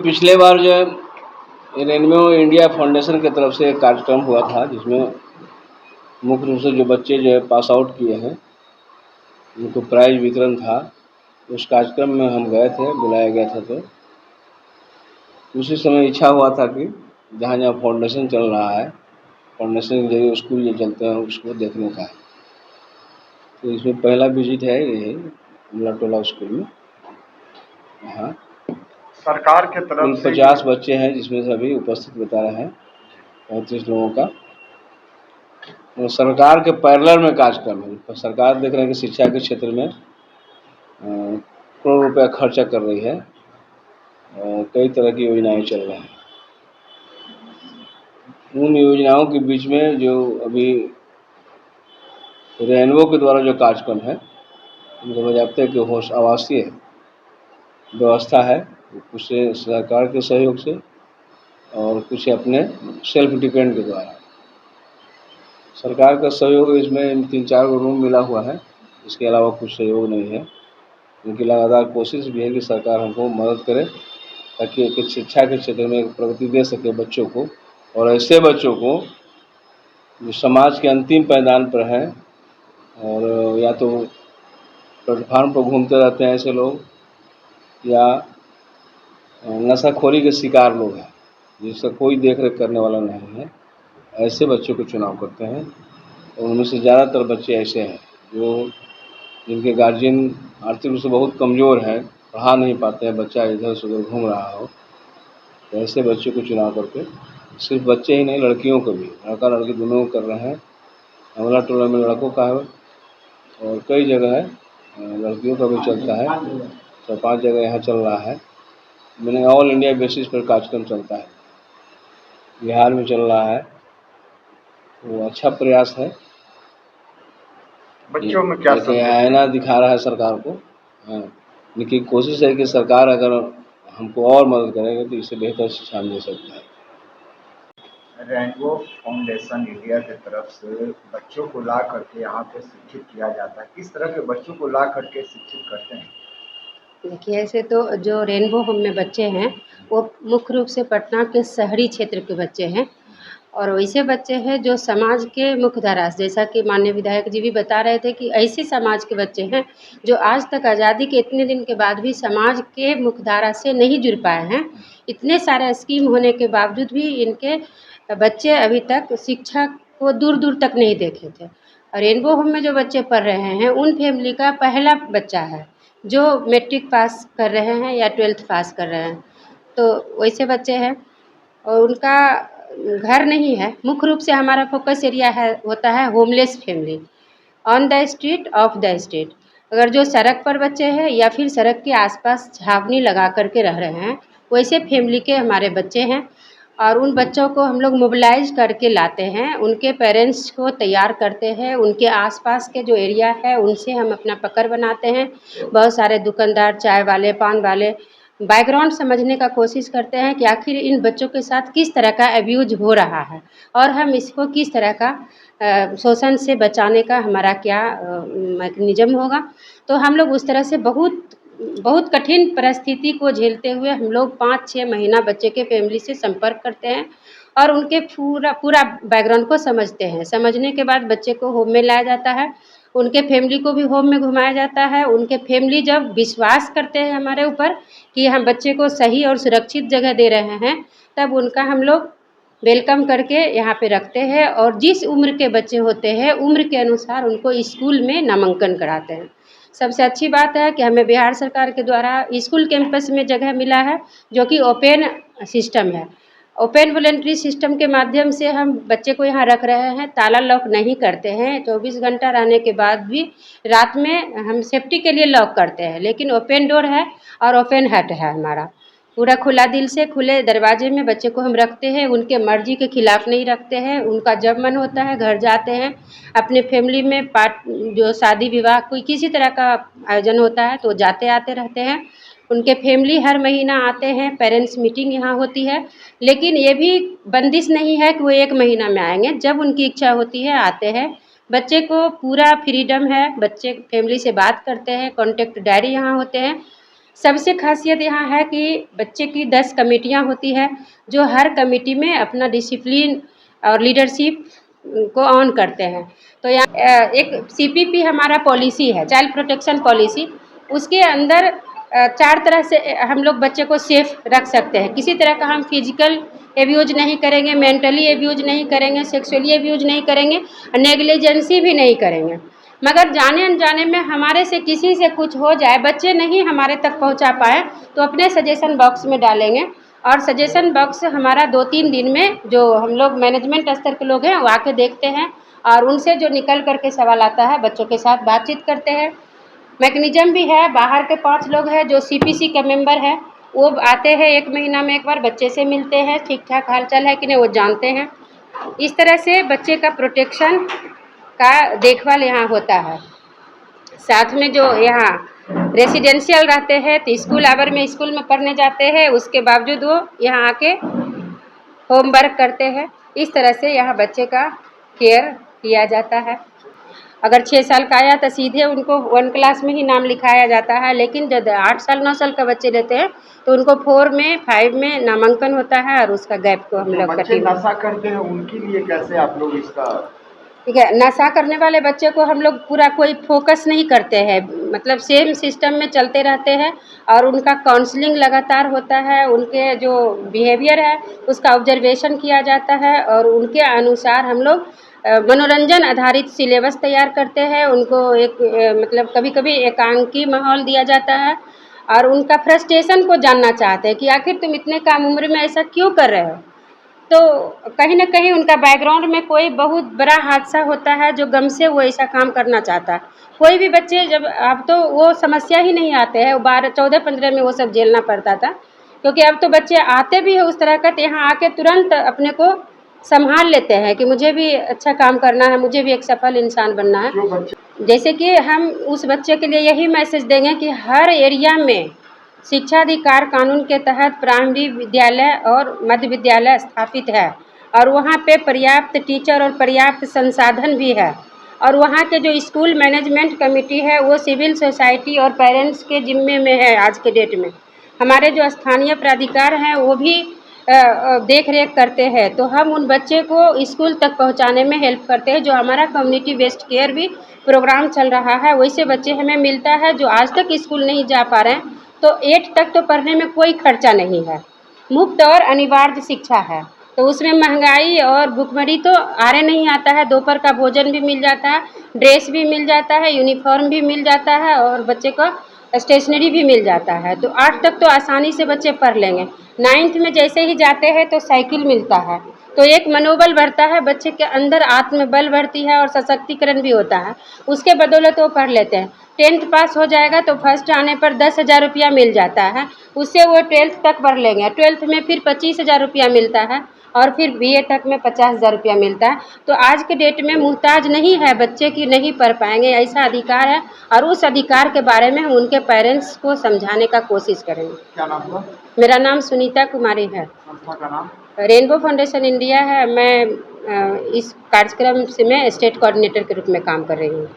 पिछले बार जो है रेनबो इंडिया फाउंडेशन की तरफ से एक कार्यक्रम हुआ था, जिसमें मुख्य रूप से जो बच्चे जो है पास आउट किए हैं उनको प्राइज वितरण था। उस कार्यक्रम में हम गए थे, बुलाया गया था। तो उसी समय इच्छा हुआ था कि जहाँ जहाँ फाउंडेशन चल रहा है, फाउंडेशन के जरिए स्कूल जो चलते हैं उसको देखने का है। तो इसमें पहला विजिट है यही अमला स्कूल में। हाँ, सरकार के तरफ कुल से 50 बच्चे हैं, जिसमें से अभी उपस्थित बता रहे हैं 35 लोगों का। और सरकार के पैरेलल में कार्यक्रम है। सरकार देख रहे हैं कि शिक्षा के क्षेत्र में करोड़ रुपया खर्चा कर रही है और कई तरह की योजनाएं चल रही हैं। उन योजनाओं के बीच में जो अभी रेनबो के द्वारा जो कार्यक्रम है, उनको बजाते हैं कि आवासीय व्यवस्था है, कुछ सरकार के सहयोग से और कुछ अपने सेल्फ डिपेंड के द्वारा। सरकार का सहयोग इसमें 3-4 रूम मिला हुआ है, इसके अलावा कुछ सहयोग नहीं है। उनकी लगातार कोशिश भी है कि सरकार हमको मदद करे ताकि एक शिक्षा के क्षेत्र में प्रगति दे सके बच्चों को, और ऐसे बच्चों को जो समाज के अंतिम पायदान पर हैं और या तो प्लेटफार्म पर घूमते रहते हैं ऐसे लोग, या नशाखोरी के शिकार लोग हैं जिसका कोई देख रेख करने वाला नहीं है, ऐसे बच्चों को चुनाव करते हैं। और उनमें से ज़्यादातर बच्चे ऐसे हैं जिनके गार्जियन आर्थिक रूप से बहुत कमज़ोर है, पढ़ा नहीं पाते हैं, बच्चा इधर से उधर घूम रहा हो, तो ऐसे बच्चों को चुनाव करके सिर्फ बच्चे ही नहीं, लड़कियों को भी, लड़का लड़की दोनों को कर रहे हैं। अमला टोला में लड़कों का है और कई जगह है लड़कियों का भी चलता है। 4-5 जगह यहाँ चल रहा है। मैंने ऑल इंडिया बेसिस पर कार्यक्रम चलता है, बिहार में चल रहा है। वो अच्छा प्रयास है, बच्चों में क्या आईना दिखा रहा है सरकार को। हाँ, लेकिन कोशिश है कि सरकार अगर हमको और मदद करेगा तो इससे बेहतर शिक्षा मिल सकता है। रेनबो फाउंडेशन इंडिया की तरफ से बच्चों को ला करके यहाँ पे शिक्षित किया जाता है। किस तरह के बच्चों को ला करके शिक्षित करते हैं? देखिए, ऐसे तो जो रेनबो होम में बच्चे हैं वो मुख्य रूप से पटना के शहरी क्षेत्र के बच्चे हैं, और वैसे बच्चे हैं जो समाज के मुख्य धारा, जैसा कि माननीय विधायक जी भी बता रहे थे कि ऐसे समाज के बच्चे हैं जो आज तक आज़ादी के इतने दिन के बाद भी समाज के मुख्य धारा से नहीं जुड़ पाए हैं। इतने सारे स्कीम होने के बावजूद भी इनके बच्चे अभी तक शिक्षा को दूर दूर तक नहीं देखे थे। और रेनबो होम में जो बच्चे पढ़ रहे हैं उन फैमिली का पहला बच्चा है जो मैट्रिक पास कर रहे हैं या 12th पास कर रहे हैं, तो वैसे बच्चे हैं। और उनका घर नहीं है। मुख्य रूप से हमारा फोकस एरिया होता है homeless family, on the street, of the street. अगर जो सड़क पर बच्चे हैं या फिर सड़क के आसपास छावनी लगा करके रह रहे हैं, वैसे फैमिली के हमारे बच्चे हैं। और उन बच्चों को हम लोग मोबिलाइज करके लाते हैं, उनके पेरेंट्स को तैयार करते हैं, उनके आसपास के जो एरिया है उनसे हम अपना पकड़ बनाते हैं। बहुत सारे दुकानदार, चाय वाले, पान वाले बैकग्राउंड समझने का कोशिश करते हैं कि आखिर इन बच्चों के साथ किस तरह का अब्यूज हो रहा है और हम इसको किस तरह का शोषण से बचाने का हमारा क्या मैकेनिज्म होगा। तो हम लोग उस तरह से बहुत कठिन परिस्थिति को झेलते हुए हम लोग 5-6 महीना बच्चे के फैमिली से संपर्क करते हैं और उनके पूरा बैकग्राउंड को समझते हैं। समझने के बाद बच्चे को होम में लाया जाता है, उनके फैमिली को भी होम में घुमाया जाता है। उनके फैमिली जब विश्वास करते हैं हमारे ऊपर कि हम बच्चे को सही और सुरक्षित जगह दे रहे हैं, तब उनका हम लोग वेलकम करके यहाँ पे रखते हैं और जिस उम्र के बच्चे होते हैं उम्र के अनुसार उनको स्कूल में नामांकन कराते हैं। सबसे अच्छी बात है कि हमें बिहार सरकार के द्वारा स्कूल कैंपस में जगह मिला है, जो कि ओपन सिस्टम है। ओपन वॉलंटरी सिस्टम के माध्यम से हम बच्चे को यहाँ रख रहे हैं, ताला लॉक नहीं करते हैं। 24 घंटा रहने के बाद भी रात में हम सेफ्टी के लिए लॉक करते हैं, लेकिन ओपन डोर है और ओपन हट है हमारा। पूरा खुला दिल से खुले दरवाजे में बच्चे को हम रखते हैं, उनके मर्जी के खिलाफ नहीं रखते हैं। उनका जब मन होता है घर जाते हैं, अपने फैमिली में जो शादी विवाह कोई किसी तरह का आयोजन होता है तो जाते आते रहते हैं। उनके फैमिली हर महीना आते हैं, पेरेंट्स मीटिंग यहाँ होती है, लेकिन ये भी बंदिश नहीं है कि वो 1 महीना में आएंगे, जब उनकी इच्छा होती है आते हैं। बच्चे को पूरा फ्रीडम है, बच्चे फैमिली से बात करते हैं, कॉन्टेक्ट डायरी यहाँ होते हैं। सबसे खासियत यहाँ है कि बच्चे की 10 कमेटियाँ होती है, जो हर कमेटी में अपना डिसिप्लिन और लीडरशिप को ऑन करते हैं। तो यहाँ एक CPP हमारा पॉलिसी है, चाइल्ड प्रोटेक्शन पॉलिसी, उसके अंदर 4 तरह से हम लोग बच्चे को सेफ रख सकते हैं। किसी तरह का हम फिजिकल एब्यूज नहीं करेंगे, मेंटली एब्यूज नहीं करेंगे, सेक्सुअली एब्यूज नहीं करेंगे, नेग्लिजेंसी भी नहीं करेंगे। मगर जाने अनजाने में हमारे से किसी से कुछ हो जाए, बच्चे नहीं हमारे तक पहुंचा पाए, तो अपने सजेशन बॉक्स में डालेंगे और सजेशन बॉक्स हमारा 2-3 दिन में जो हम लोग मैनेजमेंट स्तर के लोग हैं वो आके देखते हैं और उनसे जो निकल करके सवाल आता है बच्चों के साथ बातचीत करते हैं। मैकेनिज्म भी है, बाहर के 5 लोग हैं जो CPC के मेंबर हैं, वो आते हैं 1 महीना में एक बार, बच्चे से मिलते हैं, ठीक ठाक हालचाल है कि नहीं वो जानते हैं। इस तरह से बच्चे का प्रोटेक्शन का देखभाल यहाँ होता है। साथ में जो यहाँ रेसिडेंशियल रहते हैं तो स्कूल आवर में स्कूल में पढ़ने जाते हैं, उसके बावजूद वो यहाँ आके होमवर्क करते हैं। इस तरह से यहाँ बच्चे का केयर किया जाता है। अगर 6 साल का आया तो सीधे उनको 1 क्लास में ही नाम लिखाया जाता है, लेकिन जब 8 साल 9 साल का बच्चे रहते हैं तो उनको 4 में 5 में नामांकन होता है और उसका गैप को हम लोग बच्चे नशा करते हैं उनके लिए कैसे आप लोग इसका? ठीक है, नशा करने वाले बच्चे को हम लोग पूरा कोई फोकस नहीं करते हैं, मतलब सेम सिस्टम में चलते रहते हैं और उनका काउंसलिंग लगातार होता है, उनके जो बिहेवियर है उसका ऑब्जर्वेशन किया जाता है और उनके अनुसार हम लोग मनोरंजन आधारित सिलेबस तैयार करते हैं। उनको एक मतलब कभी-कभी एकांकी माहौल दिया जाता है और उनका फ्रस्ट्रेशन को जानना चाहते हैं कि आखिर तुम इतने कम उम्र में ऐसा क्यों कर रहे हो? तो कहीं न कहीं उनका बैकग्राउंड में कोई बहुत बड़ा हादसा होता है जो गम से वो ऐसा काम करना चाहता है। कोई भी बच्चे जब अब तो वो समस्या ही नहीं आते हैं, 12, 14, 15 में वो सब झेलना पड़ता था, क्योंकि अब तो बच्चे आते भी हैं उस तरह का, तो यहाँ आके तुरंत अपने को संभाल लेते हैं कि मुझे भी अच्छा काम करना है, मुझे भी एक सफल इंसान बनना है। जो बच्चे जैसे कि हम उस बच्चे के लिए यही मैसेज देंगे कि हर एरिया में शिक्षा अधिकार कानून के तहत प्राइमरी विद्यालय और मध्य विद्यालय स्थापित है और वहाँ पे पर्याप्त टीचर और पर्याप्त संसाधन भी है और वहाँ के जो स्कूल मैनेजमेंट कमेटी है वो सिविल सोसाइटी और पेरेंट्स के जिम्मे में है। आज के डेट में हमारे जो स्थानीय प्राधिकार हैं वो भी देख रेख करते हैं, तो हम उन बच्चे को स्कूल तक पहुँचाने में हेल्प करते हैं। जो हमारा कम्युनिटी बेस्ड केयर भी प्रोग्राम चल रहा है, वैसे बच्चे हमें मिलता है जो आज तक स्कूल नहीं जा पा रहे हैं, तो 8 तक तो पढ़ने में कोई खर्चा नहीं है, मुफ्त और अनिवार्य शिक्षा है। तो उसमें महंगाई और भुखमरी तो आरे नहीं आता है, दोपहर का भोजन भी मिल जाता है, ड्रेस भी मिल जाता है, यूनिफॉर्म भी मिल जाता है और बच्चे को स्टेशनरी भी मिल जाता है। तो 8 तक तो आसानी से बच्चे पढ़ लेंगे। 9th में जैसे ही जाते हैं तो साइकिल मिलता है, तो एक मनोबल बढ़ता है, बच्चे के अंदर आत्मबल बढ़ती है और सशक्तिकरण भी होता है, उसके बदौलत वो पढ़ लेते हैं। 10th पास हो जाएगा तो फर्स्ट आने पर 10,000 रुपया मिल जाता है, उससे वो 12th तक पढ़ लेंगे। 12th में फिर 25,000 रुपया मिलता है और फिर BA तक में 50,000 रुपया मिलता है। तो आज के डेट में मुहताज नहीं है बच्चे की नहीं पढ़ पाएंगे, ऐसा अधिकार है और उस अधिकार के बारे में हम उनके पेरेंट्स को समझाने का कोशिश करेंगे। क्या नाम हुआ? मेरा नाम सुनीता कुमारी है। संस्था का नाम? रेनबो फाउंडेशन इंडिया है। मैं इस कार्यक्रम से मैं स्टेट कोऑर्डिनेटर के रूप में काम कर रही हूँ।